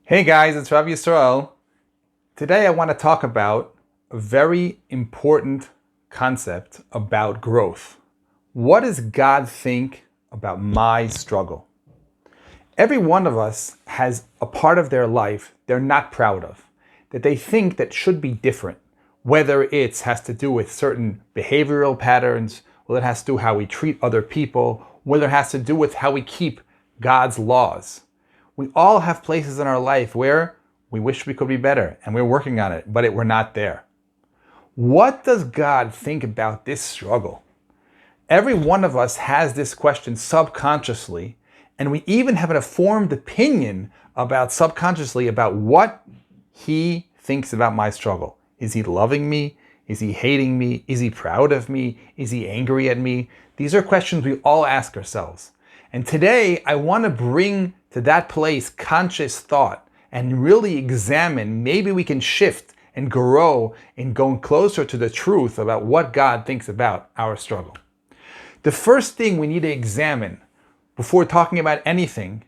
Hey guys, it's Rav Yisrael. Today I want to talk about a very important concept about growth. What does God think about my struggle? Every one of us has a part of their life they're not proud of, that they think that should be different, whether it has to do with certain behavioral patterns, whether it has to do with how we treat other people, whether it has to do with how we keep God's laws. We all have places in our life where we wish we could be better and we're working on it, but we're not there. What does God think about this struggle? Every one of us has this question subconsciously, and we even have a formed opinion about subconsciously about what He thinks about my struggle. Is He loving me? Is He hating me? Is He proud of me? Is He angry at me? These are questions we all ask ourselves. And today I want to bring to that place conscious thought and really examine, maybe we can shift and grow in going closer to the truth about what God thinks about our struggle. The first thing we need to examine before talking about anything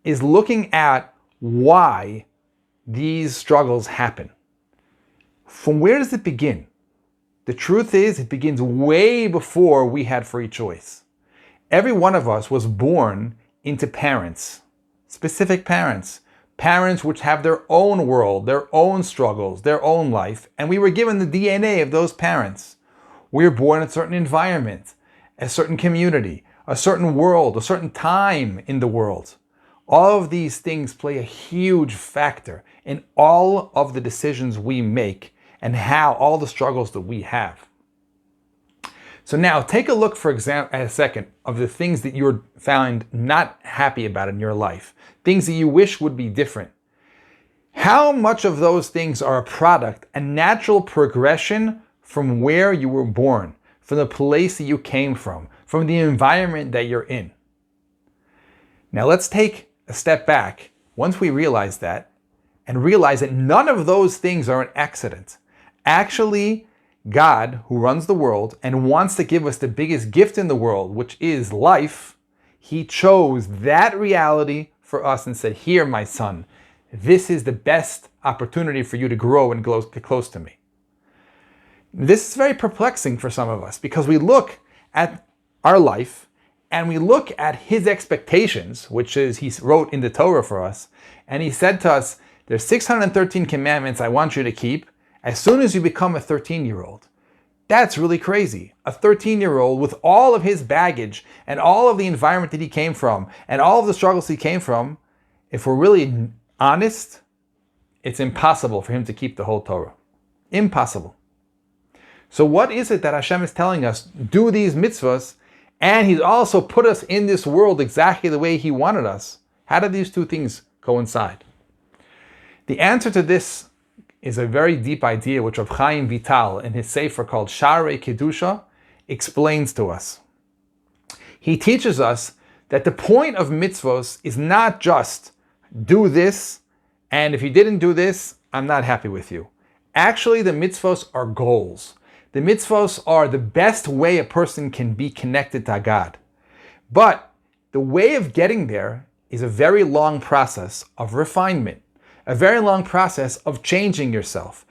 is looking at why these struggles happen. From where does it begin? The truth is, it begins way before we had free choice. Every one of us was born into parents, specific parents which have their own world, their own struggles, their own life, and we were given the DNA of those parents. We were born in a certain environment, a certain community, a certain world, a certain time in the world. All of these things play a huge factor in all of the decisions we make and how all the struggles that we have. So now take a look, for example, a second, of the things that you're found not happy about in your life, things that you wish would be different. How much of those things are a product, a natural progression from where you were born, from the place that you came from the environment that you're in? Now let's take a step back once we realize that, and realize that none of those things are an accident. Actually, God, who runs the world and wants to give us the biggest gift in the world, which is life, He chose that reality for us and said, "Here, my son, this is the best opportunity for you to grow and get close to me." This is very perplexing for some of us because we look at our life and we look at His expectations, which is He wrote in the Torah for us, and He said to us, "There's 613 commandments I want you to keep as soon as you become a 13-year-old. That's really crazy. A 13-year-old with all of his baggage and all of the environment that he came from and all of the struggles he came from, if we're really honest, it's impossible for him to keep the whole Torah. Impossible. So what is it that Hashem is telling us? Do these mitzvahs, and He's also put us in this world exactly the way He wanted us. How do these two things coincide? The answer to this is a very deep idea which Rav Chaim Vital, in his sefer called Sharei Kedusha, explains to us. He teaches us that the point of mitzvos is not just do this, and if you didn't do this, I'm not happy with you. Actually, the mitzvos are goals. The mitzvos are the best way a person can be connected to God. But the way of getting there is a very long process of refinement. A very long process of changing yourself.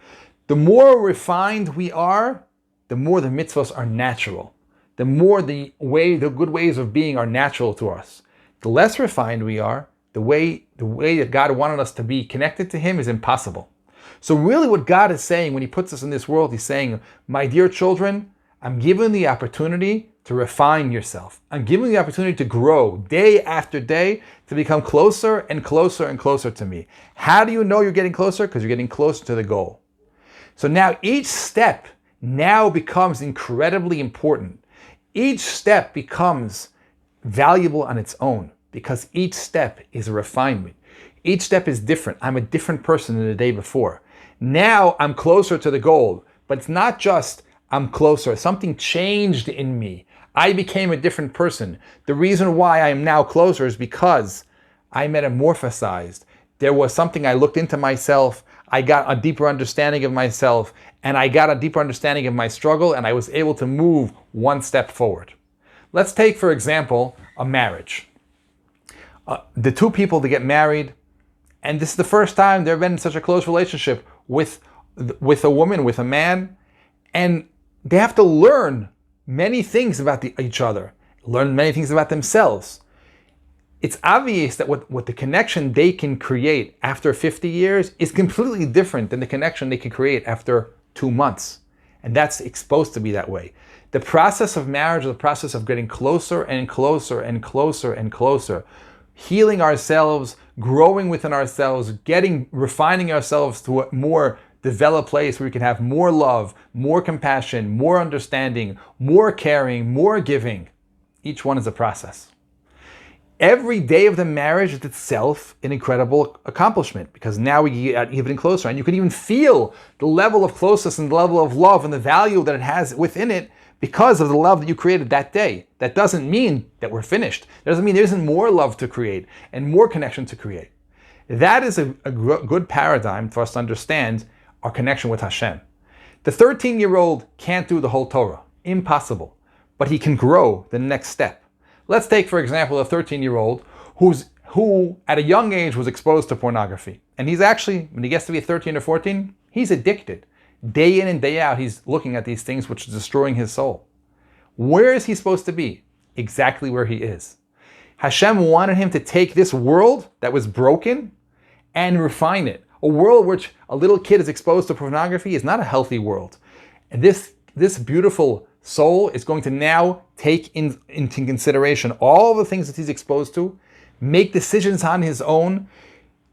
The more refined we are, the more the mitzvahs are natural. The more the good ways of being are natural to us. The less refined we are, the way that God wanted us to be connected to Him is impossible. So really what God is saying when He puts us in this world, He's saying, my dear children, I'm giving the opportunity to refine yourself. I'm giving you the opportunity to grow day after day, to become closer and closer and closer to me. How do you know you're getting closer? Because you're getting closer to the goal. So now each step now becomes incredibly important. Each step becomes valuable on its own because each step is a refinement. Each step is different. I'm a different person than the day before. Now I'm closer to the goal, but it's not just I'm closer. Something changed in me. I became a different person. The reason why I am now closer is because I metamorphosized. There was something I looked into myself. I got a deeper understanding of myself, and I got a deeper understanding of my struggle, and I was able to move one step forward. Let's take, for example, a marriage. The two people that get married, And this is the first time they've been in such a close relationship with a woman, with a man. And they have to learn many things about each other, learn many things about themselves. It's obvious that what the connection they can create after 50 years is completely different than the connection they can create after 2 months. And that's supposed to be that way. The process of marriage is the process of getting closer and closer and closer and closer, healing ourselves, growing within ourselves, refining ourselves to a more developed place where we can have more love, more compassion, more understanding, more caring, more giving. Each one is a process. Every day of the marriage is itself an incredible accomplishment, because now we get even closer, and you can even feel the level of closeness and the level of love and the value that it has within it because of the love that you created that day. That doesn't mean that we're finished. It doesn't mean there isn't more love to create and more connection to create. That is a good paradigm for us to understand our connection with Hashem. The 13-year-old can't do the whole Torah. Impossible. But he can grow the next step. Let's take, for example, a 13-year-old who at a young age was exposed to pornography. And he's actually, when he gets to be 13 or 14, he's addicted. Day in and day out, he's looking at these things which is destroying his soul. Where is he supposed to be? Exactly where he is. Hashem wanted him to take this world that was broken and refine it. A world which a little kid is exposed to pornography is not a healthy world. And this beautiful soul is going to now take into consideration all the things that he's exposed to, make decisions on his own,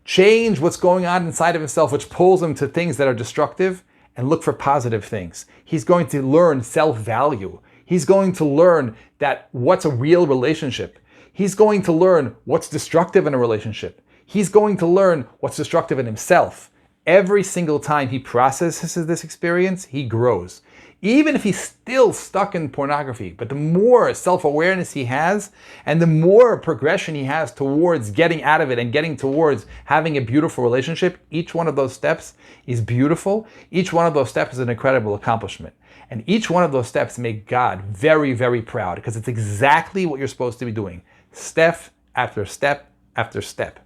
change what's going on inside of himself, which pulls him to things that are destructive, and look for positive things. He's going to learn self-value. He's going to learn that what's a real relationship. He's going to learn what's destructive in a relationship. He's going to learn what's destructive in himself. Every single time he processes this experience, he grows. Even if he's still stuck in pornography, but the more self-awareness he has and the more progression he has towards getting out of it and getting towards having a beautiful relationship, each one of those steps is beautiful. Each one of those steps is an incredible accomplishment. And each one of those steps make God very, very proud, because it's exactly what you're supposed to be doing. Step after step after step.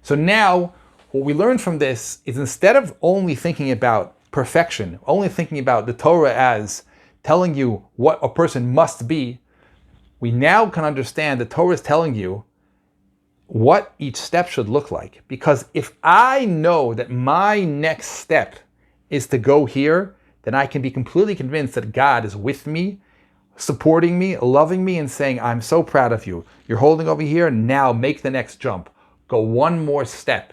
So now, what we learn from this is, instead of only thinking about perfection, only thinking about the Torah as telling you what a person must be, we now can understand the Torah is telling you what each step should look like. Because if I know that my next step is to go here, then I can be completely convinced that God is with me, supporting me, loving me, and saying, I'm so proud of you. You're holding over here, now make the next jump. Go one more step.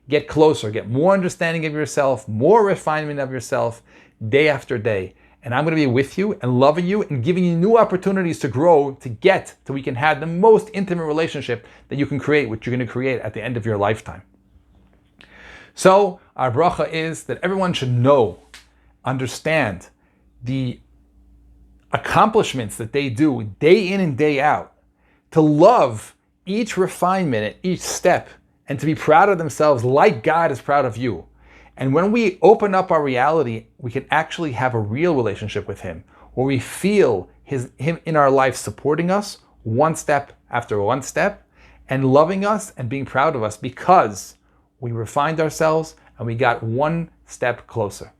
Get closer, get more understanding of yourself, more refinement of yourself day after day. And I'm going to be with you and loving you and giving you new opportunities to grow, to get to we can have the most intimate relationship that you can create, which you're going to create at the end of your lifetime. So our bracha is that everyone should know, understand the accomplishments that they do day in and day out, to love each refinement at each step, and to be proud of themselves like God is proud of you. And when we open up our reality, we can actually have a real relationship with Him, where we feel Him in our life supporting us one step after one step, and loving us and being proud of us because we refined ourselves and we got one step closer.